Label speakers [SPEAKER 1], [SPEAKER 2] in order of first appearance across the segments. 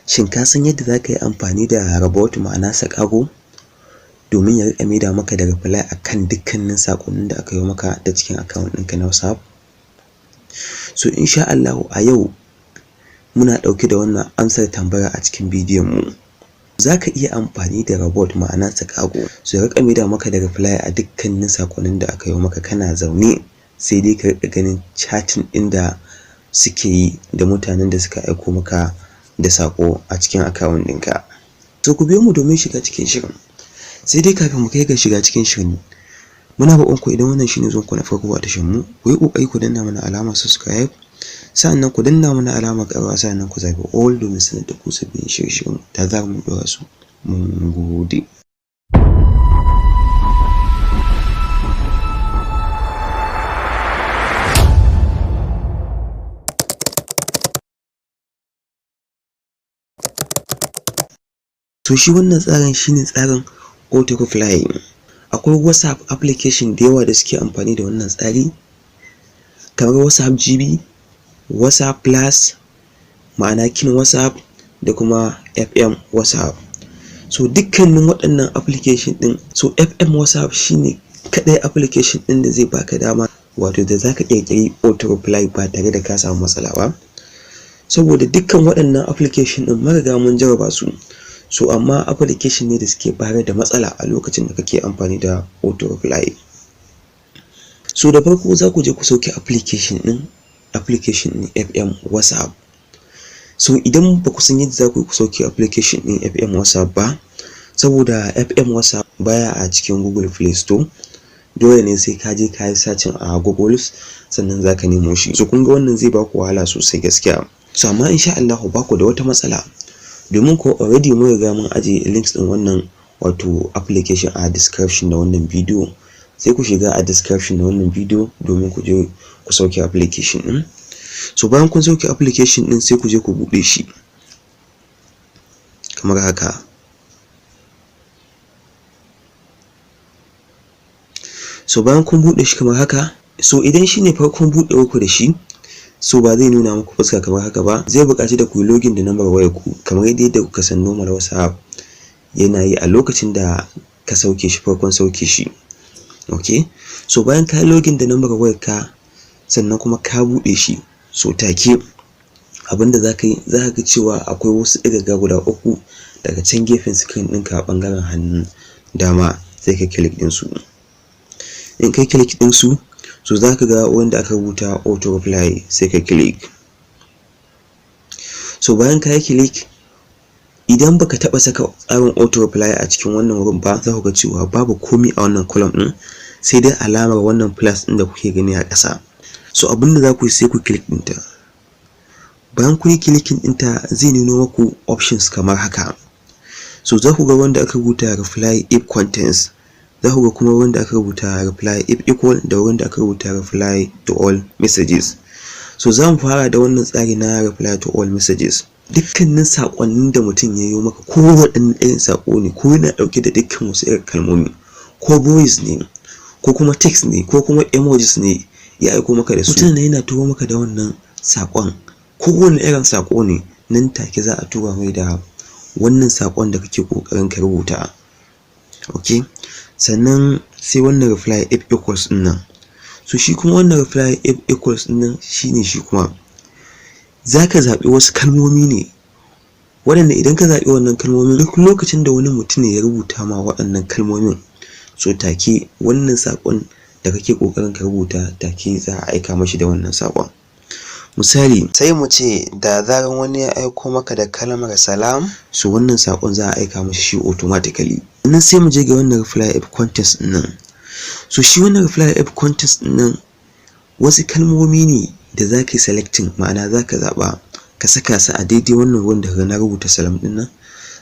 [SPEAKER 1] Shin ka san yadda za ka yi amfani da robot ma'ana sakago domin ya riƙa maida maka da reply akan dukkanin saƙonnin da aka yi maka ta cikin account ɗinka na WhatsApp? So insha Allahu a yau muna ɗauke da wannan amsar tambaya a cikin bidiyon mu. Za ka iya amfani da robot ma'ana sakago su riƙa maida maka da reply a dukkanin saƙonnin da aka yi maka kana zaune, sai dai ka riƙa ganin chatting ɗin da suke yi da mutanen da suka aiko maka da saƙo a cikin account ɗinka. To ku biyo mu domin shiga cikin shirin. Sai dai kafin mu kai ga shiga cikin shirin, muna roƙon ku idan wannan shine zuwan ku na farko a tashar mu, ku yi ƙoƙari ku danna mana alamar subscribe, sa'annan ku danna mana alamar ƙararrawa, sa'annan ku zaɓi all domin sanar da ku sabbin shirye-shiryen da za mu ɗora su. Mun gode. To shi wannan tsarin shine tsarin auto reply. Akwai WhatsApp application da yawa da suke amfani da wannan tsari, kamar WhatsApp GB, WhatsApp Plus, ma'ana kin WhatsApp da kuma FM WhatsApp. So dukkanin waɗannan application ɗin, so FM WhatsApp shine kaɗai application ɗin da zai baka dama wato da zaka ƙirƙiri auto reply ba tare da ka samu matsala ba. Saboda dukkan waɗannan application ɗin mun riga mun jarraba su. So amma application ne da suke bayar da matsala a lokacin da kake amfani da auto reply. So da farko za ku je ku sauke application ɗin FM WhatsApp. So idan ba ku san yadda za ku sauke application ɗin FM WhatsApp ba, saboda FM WhatsApp baya a cikin Google Play Store, dole ne sai ka je ka yi searching a Google sannan za ka nemo shi. So kun ga wannan zai ba ku wahala sosai gaskiya. So amma insha Allah ba ku da wata matsala, domin ko already mun riga mun ajiye links ɗin wannan wato application a description na wannan bidiyo. Sai ku shiga a description na wannan bidiyo domin ku je ku sauke application ɗin. So bayan kun sauke application ɗin sai ku je ku buɗe shi kamar haka. So bayan kun buɗe shi kamar haka, so idan shine farkon buɗewar ku da shi, so ba zai nuna muku fuska kamar haka ba, zai buƙaci da ku yi login da lambar wayar ku kamar yadda kuka san normal WhatsApp yana yi a lokacin da ka sauke shi, farkon sauke shi. Okay, so bayan ka yi login da lambar wayar ka sannan kuma ka buɗe shi, so take abinda za ka yi, za ka ga cewa akwai wasu ɗigaga guda uku daga can gefen screen ɗinka a ɓangaren hannun dama, sai ka click ɗin su. In kai click ɗin su, so za ka ga wanda aka rubuta auto reply, sai ka click. So bayan ka yi click, idan baka taɓa saka tsarin auto reply a cikin wannan wurin ba, za ku ga cewa babu komai a wannan column ɗin, sai dai alamar wannan plus ɗin da kuke gani a ƙasa. So abinda za ku yi sai ku click ɗinta. Bayan kun yi clicking ɗinta zai nuno maku options kamar haka. So za ku ga wanda aka rubuta reply if contains, za ku ga kuma wanda aka rubuta reply if equal da wanda aka rubuta reply to all messages. So za mu fara da wannan tsari na reply to all messages. Dukkanin saƙonnin da mutum ya yi maka, ko waɗanne irin saƙo ne, ko yana ɗauke da dukkan wasu irin kalmomi, ko voice ne, ko kuma text ne, ko kuma emojis ne ya aiko maka da su, mutum ne yana turo maka da wannan saƙon, kowane irin saƙo ne, nan take za a tura mai da wannan saƙon da kake ƙoƙarin ka rubuta. Okay, sannan sai wannan reply if equals ɗin nan. So shi kuma wannan reply if equals ɗin nan shine shi kuma za ka zaɓi wasu kalmomi ne waɗanda idan ka zaɓi wannan kalmomin, duk lokacin da wani mutum ne ya rubuta ma waɗannan kalmomin, so take wannan saƙon da kake ƙoƙarin ka rubuta take za a aika mashi da wannan saƙon. Misali, sai mu ce da zaran wani ya aiko maka da kalmar salam, so wannan saƙon za a aika mashi shi automatically. Sannan sai mu je ga wannan reply if context ɗin nan. So shi wannan reply if context ɗin nan wasu kalmomi ne da za ka yi selecting, ma'ana za ka zaɓa ka saka su a daidai wannan wurin da na rubuta salam ɗin nan.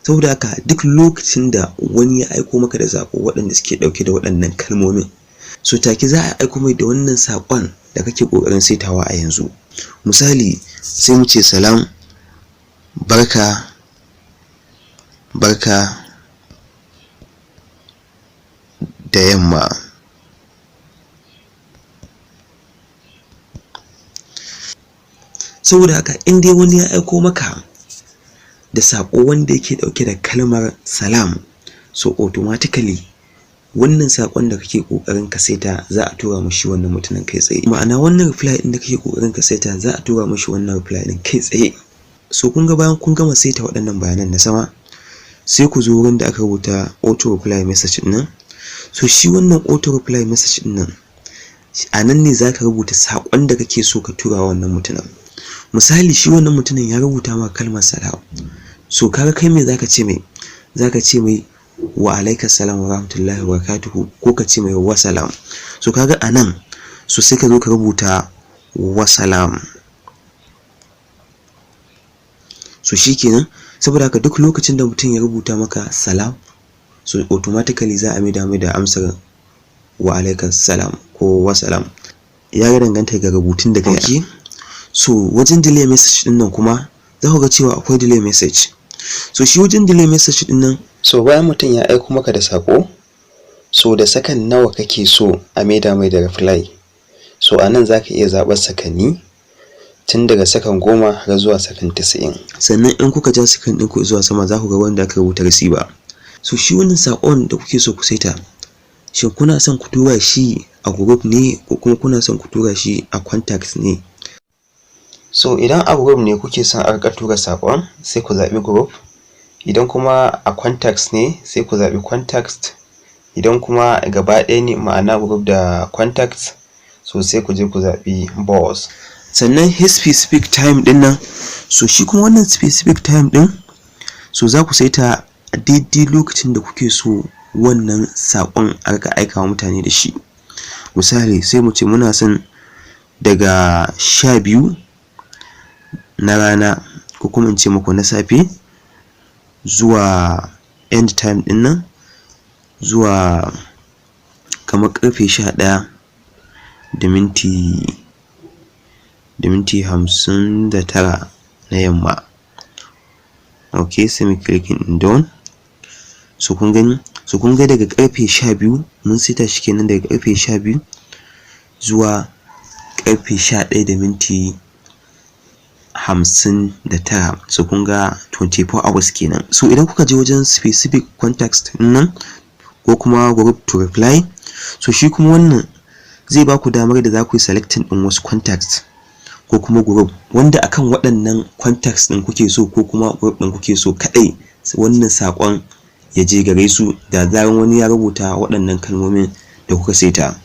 [SPEAKER 1] Saboda haka duk lokacin da wani ya aiko maka da saƙo waɗanda suke ɗauke da waɗannan kalmomin, so take za a aiko mai da wannan saƙon da kake ƙoƙarin saitawa a yanzu. Misali, sai mu ce salam, barka da yamma. Saboda haka in dai wani ya aiko maka da sako wanda yake dauke da kalmar salam, so automatically wannan sakon da kake kokarin ka saita za a tura mishi wannan mutumin kai tsaye. Ma'ana wannan reply din da kake kokarin ka saita za a tura mishi wannan reply din kai tsaye. So kun ga bayan kun gama saita waɗannan bayanan na sama, sai ku zo wurin da aka rubuta auto reply message din nan. So shi wannan auto reply message din nan, a nan ne zaka rubuta sakon da kake so ka tura wannan mutumin. Misali shi wannan mutumin ya rubuta maka kalmar salam, so kaga kai me zaka ce mai? Zaka ce mai wa alaikas salam wa rahmatullahi wa barakatuhu, ko ka ce mai wa salam. So kaga anan so sai ka zo ka rubuta wa salam. So shikenan, saboda haka duk lokacin da mutum ya rubuta maka salam, so automatically za a mai da amsar wa alaikas salam ko wa salam. Ya danganta ga rubutun da kai. So wajen delay message din nan kuma za ku ga cewa akwai delay message. So shi wajen delay message din nan, so bayan mutum ya aika maka da sako, so da sakan nawa kake so a maida mai da reply, so anan zaka iya zabar sakanni tun daga sakan 10 har zuwa sakan 90. Sannan in kuka ja sakan din ku zuwa sama za ku ga wanda aka rubuta receiver. So shi wannan sakon da kuke so ku saita, shin kuna son ku tura shi a group ne ko kuma kuna son ku tura shi a contacts ne? So idan a group ne kuke son a rika tura sakon, sai ku zabi group. Idan kuma a contacts ne, sai ku zabi contacts. Idan kuma gaba ɗaya ne, ma'ana group da contacts, so sai ku je ku zabi boss. Sannan his specific time din nan, so shi kuma wannan specific time din, so za ku saita a daidai lokacin da kuke so wannan sakon a rika aika wa mutane da shi. Misali sai mu ce muna son daga 12 na rana, ko kuma in ce muku na safe, zuwa end time din nan, zuwa kamar karfe 11 da minti 59 na yamma. Okay, sai mu clicking in done. So kun gani, so kun ga daga karfe 12 mun sita shi kenan, daga karfe 12 zuwa karfe 11 da minti 59. So kun ga 24 hours kenan. So idan kuka je wajen specific context nan ko kuma group to reply, so shi kuma wannan zai ba ku damar da za ku yi selecting din wasu contacts ko kuma group wanda akan waɗannan contacts din kuke so ko kuma group din kuke so kadai wannan sakon ya je gare su, da zaran wani ya rubuta waɗannan kalmomin da kuka saita.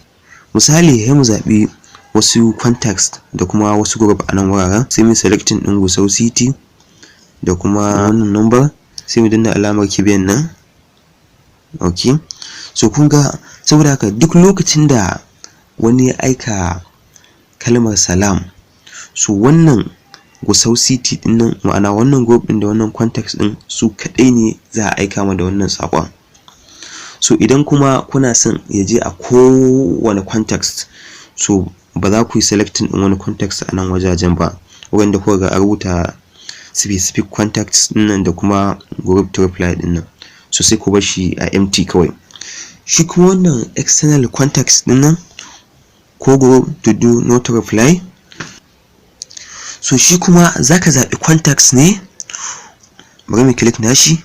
[SPEAKER 1] Misali sai mu zabi wasu contacts da kuma wasu group a nan wuraren, sai mu selecting din Gusau City da kuma wannan number, sai mu danna alamar kibiyan nan. Okay, so kun ga, saboda haka duk lokacin da wani ya aika kalmar salam, so wannan Gusau City din nan, ma'ana wannan group din da wannan contacts din su kadai ne za a aika ma da wannan sakon. So idan kuma kuna son ya je a kowane context, so ba za ku yi selecting din wani context a nan wajajen ba, wanda kuka ga a rubuta specific contacts din nan da kuma group to reply din nan, so sai ku bar shi a empty kawai. Shi kuma wannan external contacts din nan ko group to do not reply, so shi kuma zaka zabi contacts ne, bari mu click nashi.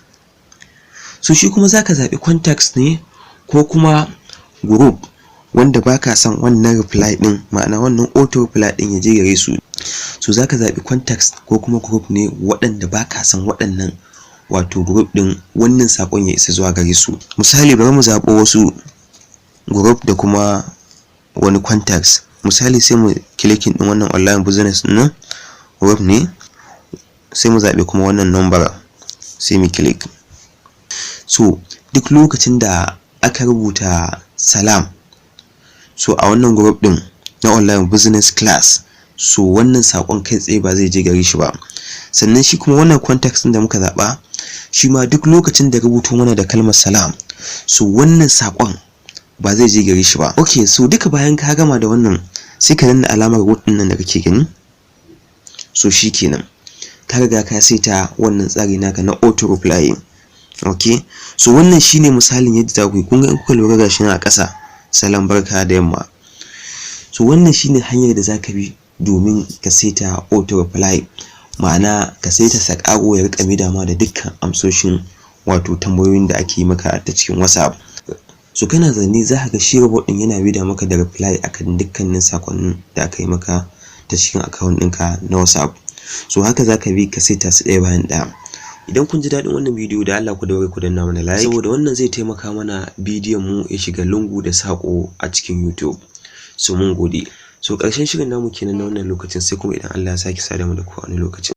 [SPEAKER 1] So shi kuma zaka zabi contacts ne ko kuma group wanda baka son wannan reply din, ma'ana wannan auto reply din ya je gare su. So zaka zabi contacts ko kuma group ne waɗanda baka son waɗannan wato group din wannan sakon ya isa zuwa gare su. Misali bari mu zabo wasu group da kuma wani contacts. Misali sai mu clicking din wannan online business din nan, group ne, sai mu zabi kuma wannan number, sai mu click. So duk lokacin da aka rubuta salam, so a wannan group din na online business class, so wannan sakon kai tsaye ba zai je gare shi ba. Sannan shi kuma wannan context din da muka zaba, shi ma duk lokacin da rubuto mana da kalmar salam, so wannan sakon ba zai je gare shi ba. Okay, so duka bayan ka gama da wannan, sai ka danna alamar root din nan da kake gani. So shikenan ka riga ka saita wannan tsari naka na auto reply. Okay, so wannan shine misalin yadda za ku yi. Kun ga in kuka lura gashi nan a ƙasa, salam barka da yamma. So wannan shine hanyar da zaka bi domin ka saita auto reply. ma'ana ka saita sakaro ya rika mida ma da dukkan amsoshin wato tambayoyin da ake maka ta cikin WhatsApp. So kana zanne za ka ga shi robot din yana mida maka da reply akan dukkanin sakonnin da aka yi maka ta cikin account ɗinka na WhatsApp. So haka zaka bi ka saita su ɗaya bayan ɗaya. Idan kun ji daɗin wannan bidiyo da Allah ku daure ku danna mana like, saboda wannan zai taimaka mana bidiyon mu ya shiga lungu da sako a cikin YouTube. So mun gode. So ƙarshen shirin namu kenan na wannan lokacin, sai kuma idan Allah ya sake sada mu da ku a wani lokacin.